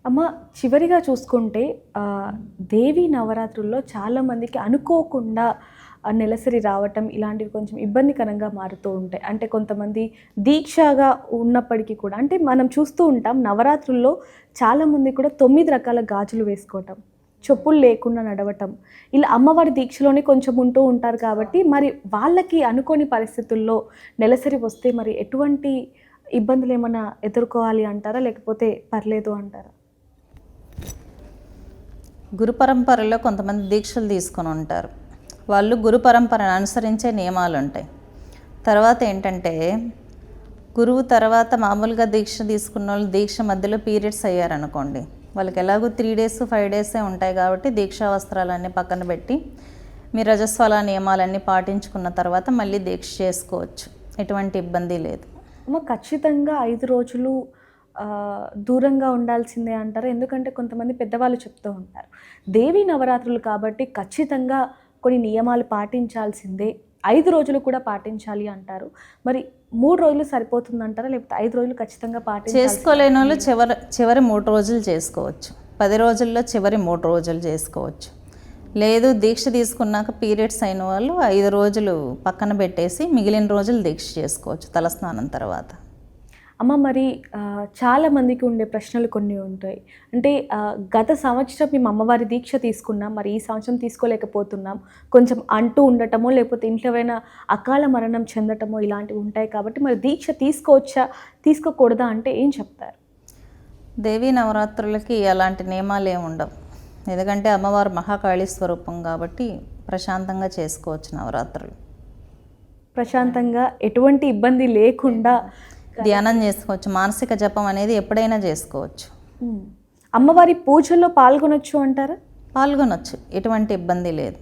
అమ్మ, చివరిగా చూసుకుంటే దేవి నవరాత్రుల్లో చాలామందికి అనుకోకుండా నెలసరి రావటం ఇలాంటివి కొంచెం ఇబ్బందికరంగా మారుతూ ఉంటాయి. అంటే కొంతమంది దీక్షగా ఉన్నప్పటికీ కూడా అంటే మనం చూస్తూ ఉంటాం నవరాత్రుల్లో చాలామంది కూడా 9 రకాల గాజులు వేసుకోవటం, చెప్పులు లేకుండా నడవటం, ఇలా అమ్మవారి దీక్షలోనే కొంచెం ఉంటూ ఉంటారు. కాబట్టి మరి వాళ్ళకి అనుకోని పరిస్థితుల్లో నెలసరి వస్తే మరి ఎటువంటి ఇబ్బందులు ఏమైనా ఎదుర్కోవాలి అంటారా? లేకపోతే పర్లేదు అంటారా? గురు పరంపరలో కొంతమంది దీక్షలు తీసుకొని ఉంటారు. వాళ్ళు గురు పరంపరను అనుసరించే నియమాలు ఉంటాయి. తర్వాత ఏంటంటే గురువు తర్వాత మామూలుగా దీక్ష తీసుకున్న వాళ్ళు దీక్ష మధ్యలో పీరియడ్స్ అయ్యారనుకోండి, వాళ్ళకి ఎలాగో 3 days 5 days ఉంటాయి కాబట్టి దీక్షా వస్త్రాలన్నీ పక్కన పెట్టి మీ రజస్వల నియమాలన్నీ పాటించుకున్న తర్వాత మళ్ళీ దీక్ష చేసుకోవచ్చు. ఎటువంటి ఇబ్బంది లేదు. ఖచ్చితంగా 5 రోజులు దూరంగా ఉండాల్సిందే అంటారు. ఎందుకంటే కొంతమంది పెద్దవాళ్ళు చెప్తూ ఉంటారు, దేవి నవరాత్రులు కాబట్టి ఖచ్చితంగా కొన్ని నియమాలు పాటించాల్సిందే, 5 రోజులు కూడా పాటించాలి అంటారు. మరి 3 రోజులు సరిపోతుందంటారా? లేకపోతే 5 రోజులు ఖచ్చితంగా చేసుకోలేని వాళ్ళు చివరి 3 రోజులు చేసుకోవచ్చు. 10 రోజుల్లో చివరి 3 రోజులు చేసుకోవచ్చు. లేదు దీక్ష తీసుకున్నాక పీరియడ్స్ అయిన వాళ్ళు 5 రోజులు పక్కన పెట్టేసి మిగిలిన రోజులు దీక్ష చేసుకోవచ్చు తలస్నానం తర్వాత. అమ్మ, మరి చాలామందికి ఉండే ప్రశ్నలు కొన్ని ఉంటాయి. అంటే గత సంవత్సరం మేము అమ్మవారి దీక్ష తీసుకున్నాం, మరి ఈ సంవత్సరం తీసుకోలేకపోతున్నాం, కొంచెం అంటూ ఉండటమో లేకపోతే ఇంట్లో ఏమైనా అకాల మరణం చెందటమో ఇలాంటివి ఉంటాయి. కాబట్టి మరి దీక్ష తీసుకోవచ్చా తీసుకోకూడదా అంటే ఏం చెప్తారు? దేవీ నవరాత్రులకి అలాంటి నియమాలు ఏమి ఉండవు. ఎందుకంటే అమ్మవారు మహాకాళీ స్వరూపం కాబట్టి ప్రశాంతంగా చేసుకోవచ్చు. నవరాత్రులు ప్రశాంతంగా ఎటువంటి ఇబ్బంది లేకుండా ధ్యానం చేసుకోవచ్చు. మానసిక జపం అనేది ఎప్పుడైనా చేసుకోవచ్చు. అమ్మవారి పూజల్లో పాల్గొనొచ్చు అంటారా? పాల్గొనొచ్చు, ఎటువంటి ఇబ్బంది లేదు.